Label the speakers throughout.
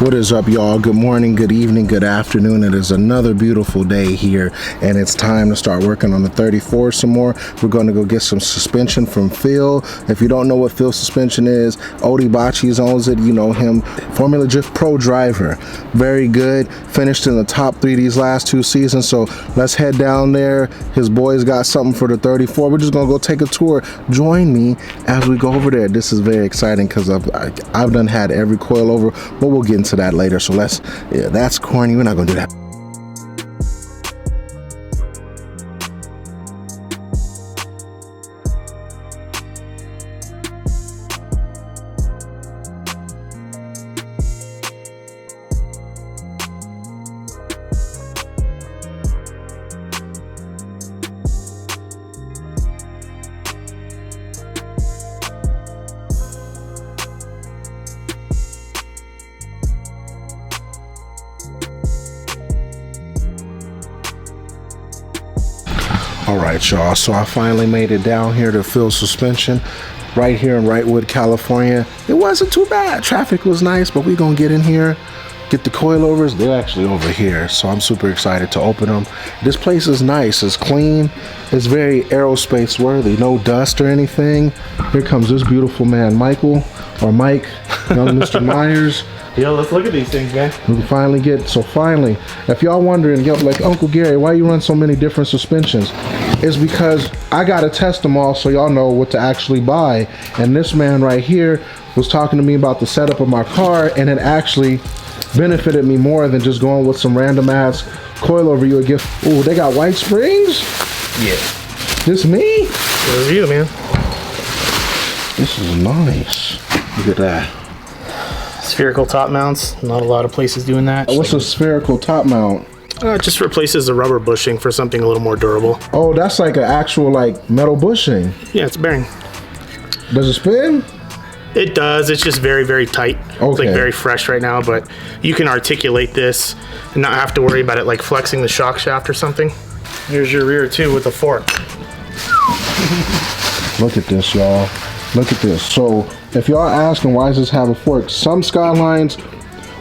Speaker 1: What is up, y'all? Good morning, good evening, good afternoon. It is another beautiful day here, and it's time to start working on the 34 some more. We're going to go get some suspension from Feal. If you don't know what Feal suspension is, Odie Bocce owns it. You know him. Formula Drift Pro driver. Very good. Finished in the top 3 these last 2 seasons, so let's head down there. His boys got something for the 34. We're just going to go take a tour. Join me as we go over there. This is very exciting because I've done had every coilover, but we'll get into that later. So that's corny. We're not gonna do that. All right, y'all, so I finally made it down here to Feal Suspension right here in Wrightwood, California. It wasn't too bad. Traffic was nice, but we're gonna get in here, get the coilovers. They're actually over here, so I'm super excited to open them. This place is nice. It's clean. It's very aerospace worthy. No dust or anything. Here comes this beautiful man, Michael, or Mike, young Mr. Myers.
Speaker 2: Yo, let's look at these things, man.
Speaker 1: We can finally get, so finally, if y'all wondering, yo, like, Uncle Gary, why you run so many different suspensions? It's because I gotta test them all so y'all know what to actually buy. And this man right here was talking to me about the setup of my car, and it actually benefited me more than just going with some random ass coilover you would get. Ooh, they got white springs?
Speaker 2: Yeah.
Speaker 1: This me?
Speaker 2: Good review, man.
Speaker 1: This is nice. Look at that.
Speaker 2: Spherical top mounts. Not a lot of places doing that.
Speaker 1: What's a spherical top mount?
Speaker 2: Just replaces the rubber bushing for something a little more durable.
Speaker 1: Oh, that's like an actual like metal bushing.
Speaker 2: Yeah, it's a bearing.
Speaker 1: Does it spin?
Speaker 2: It does. It's just very, very tight.
Speaker 1: Okay.
Speaker 2: It's like very fresh right now, but you can articulate this and not have to worry about it like flexing the shock shaft or something. Here's your rear too with a fork.
Speaker 1: Look at this, y'all. Look at this. So if y'all asking why does this have a fork, some Skylines,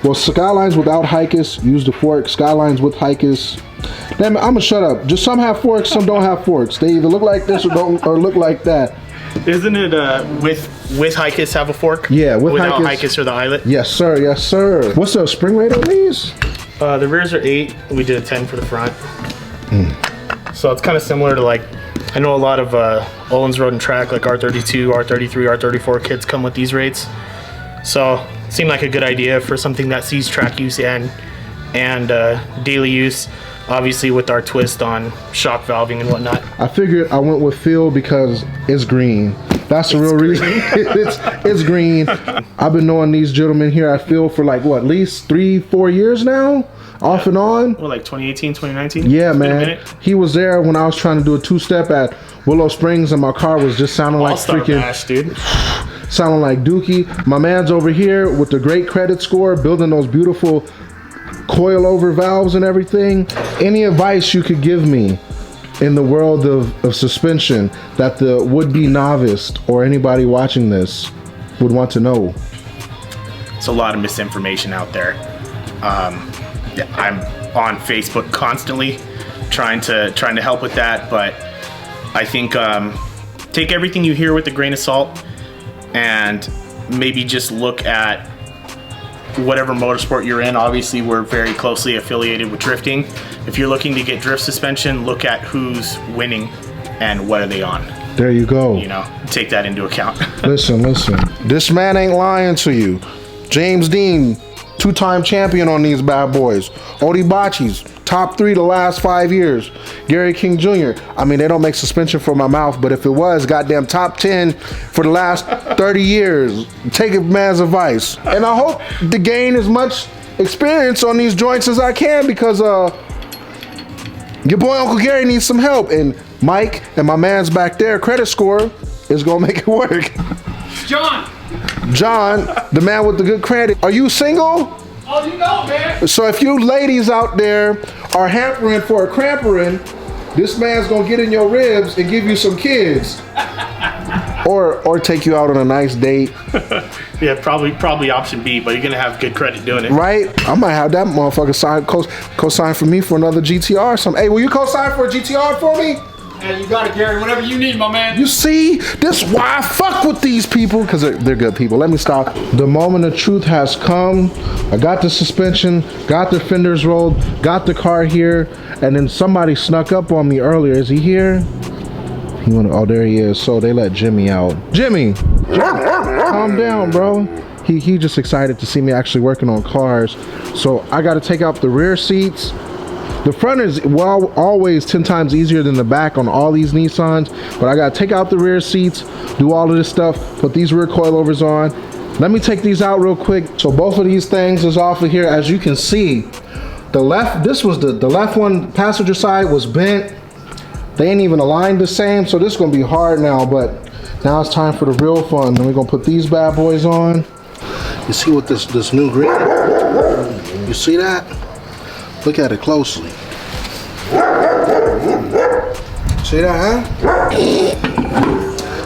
Speaker 1: well, Skylines without Hikis use the fork. Skylines with Hikis, damn it, I'm gonna shut up. Just some have forks, some don't have forks. They either look like this or look like that.
Speaker 2: Isn't it with Hikis have a fork?
Speaker 1: Yeah,
Speaker 2: without Hikis or the eyelet.
Speaker 1: Yes, sir. Yes, sir. What's the spring rate on these?
Speaker 2: The rears are 8. We did a 10 for the front. So it's kind of similar to, like, I know a lot of Olin's Road and Track, like R32, R33, R34 kits come with these rates. So it seemed like a good idea for something that sees track use and daily use. Obviously with our twist on shock valving and whatnot. I
Speaker 1: figured I went with Feal because it's green. That's the real reason. it's green. I've been knowing these gentlemen here at Feal for like what, at least 3-4 years now? Off and on.
Speaker 2: Well, like 2018, 2019?
Speaker 1: Yeah, man. He was there when I was trying to do a 2-step at Willow Springs, and my car was just sounding like freaking
Speaker 2: bash, dude.
Speaker 1: Sounding like Dookie. My man's over here with the great credit score, building those beautiful coilover valves and everything. Any advice you could give me in the world of suspension that the would-be novice or anybody watching this would want to know?
Speaker 3: It's a lot of misinformation out there. I'm on Facebook constantly trying to help with that, but I think take everything you hear with a grain of salt and maybe just look at whatever motorsport you're in. Obviously, we're very closely affiliated with drifting. If you're looking to get drift suspension, look at who's winning and what are they on.
Speaker 1: There you go.
Speaker 3: You know, take that into account.
Speaker 1: Listen. This man ain't lying to you. James Dean, 2-time champion on these bad boys. Odie Bocce's top 3 the last 5 years. Gary King Jr. I mean, they don't make suspension for my mouth, but if it was, goddamn top 10 for the last 30 years. Take a man's advice. And I hope to gain as much experience on these joints as I can, because your boy Uncle Gary needs some help. And Mike and my man's back there, credit score, is gonna make it work. John, the man with the good credit. Are you single?
Speaker 4: Oh, you know, man.
Speaker 1: So if you ladies out there are hampering for a crampering, this man's gonna get in your ribs and give you some kids. Or take you out on a nice date.
Speaker 2: Yeah, probably option B, but you're gonna have good credit doing it.
Speaker 1: Right? I might have that motherfucker co-sign for me for another GTR or something. Hey, will you co-sign for a GTR for me?
Speaker 4: Hey, you got it, Gary. Whatever you need, my man.
Speaker 1: You see, this is why I fuck with these people, because they're good people. Let me stop. The moment of truth has come. I got the suspension, got the fenders rolled, got the car here, and then somebody snuck up on me earlier. Is he here? Oh, there he is. So they let Jimmy out. Jimmy, calm down, bro. He just excited to see me actually working on cars. So I got to take out the rear seats. The front is always 10 times easier than the back on all these Nissans, but I gotta take out the rear seats, do all of this stuff, put these rear coilovers on. Let me take these out real quick. So both of these things is off of here. As you can see, the left one, passenger side was bent. They ain't even aligned the same, so this is gonna be hard now, but now it's time for the real fun. Then we're gonna put these bad boys on. You see what this new green, you see that? Look at it closely. See that, huh?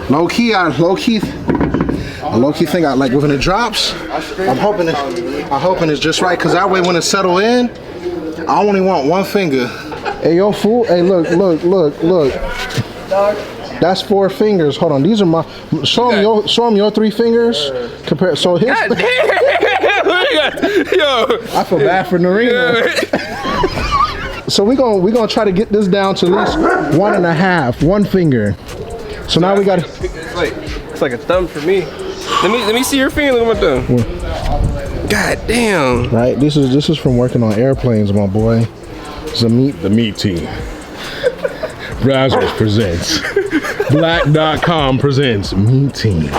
Speaker 1: Low key think I like when it drops. I'm hoping it's just right, cause that way when it settle in, I only want one finger. Hey, yo, fool. Hey, look. That's 4 fingers. Hold on, these are my. Show them your 3 fingers. Compare. So his. God damn. Yo. I feel bad for Narina. So we gonna try to get this down to at least 1.5, 1 finger. So now we got.
Speaker 4: It's like a thumb for me. Let me see your finger. Look at my thumb. God damn.
Speaker 1: Right. This is from working on airplanes, my boy. It's the meat team. Brazzers presents. Black.com presents Meat Team.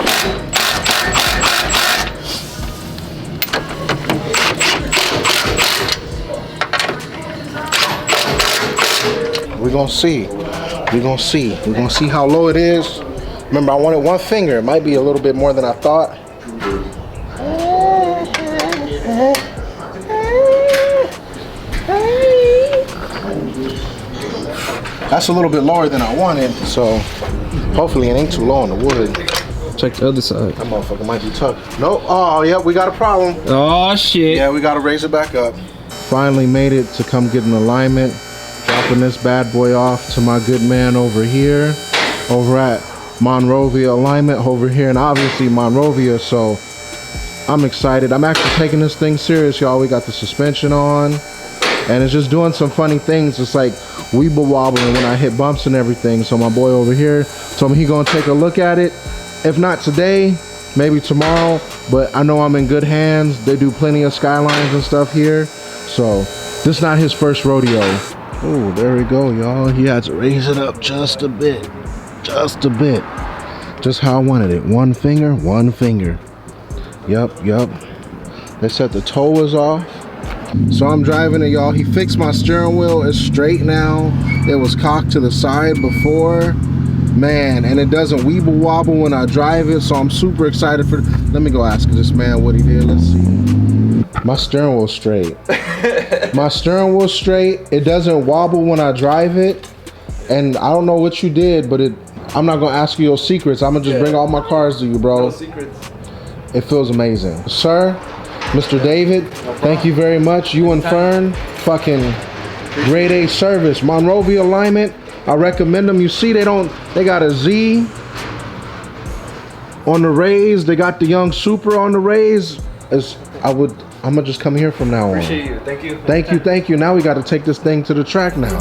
Speaker 1: We're gonna see how low it is. Remember, I wanted 1 finger. It might be a little bit more than I thought. That's a little bit lower than I wanted, so hopefully it ain't too low on the wood.
Speaker 4: Check the other side.
Speaker 1: That motherfucker might be tough. Nope. Oh, yeah, we got a problem.
Speaker 4: Oh, shit.
Speaker 1: Yeah, we gotta raise it back up. Finally made it to come get an alignment. Dropping this bad boy off to my good man over here, over at Monrovia Alignment over here, and obviously Monrovia, so I'm excited. I'm actually taking this thing serious, y'all. We got the suspension on, and it's just doing some funny things. It's like weeble wobbling when I hit bumps and everything. So my boy over here told me he gonna take a look at it. If not today, maybe tomorrow, but I know I'm in good hands. They do plenty of Skylines and stuff here, so this is not his first rodeo. Oh, there we go, y'all. He had to raise it up just a bit. Just a bit. Just how I wanted it. 1 finger, 1 finger. Yup. They said the toe was off. So I'm driving it, y'all. He fixed my steering wheel. It's straight now. It was cocked to the side before. Man, and it doesn't weeble wobble when I drive it, so I'm super excited for it. Let me go ask this man what he did. Let's see. My steering wheel's straight. My steering wheel's straight. It doesn't wobble when I drive it. And I don't know what you did, but I'm not gonna ask you your secrets. I'm gonna just bring all my cars to you, bro.
Speaker 4: No secrets.
Speaker 1: It feels amazing. Sir, Mr. David, thank you very much. You and Fern, fucking grade A service. Monrovia Alignment, I recommend them. You see, they got a Z on the Rays. They got the Young Super on the Rays. I'm gonna just come here from now on.
Speaker 4: Appreciate you. Thank you.
Speaker 1: Thank you. Now we got to take this thing to the track now.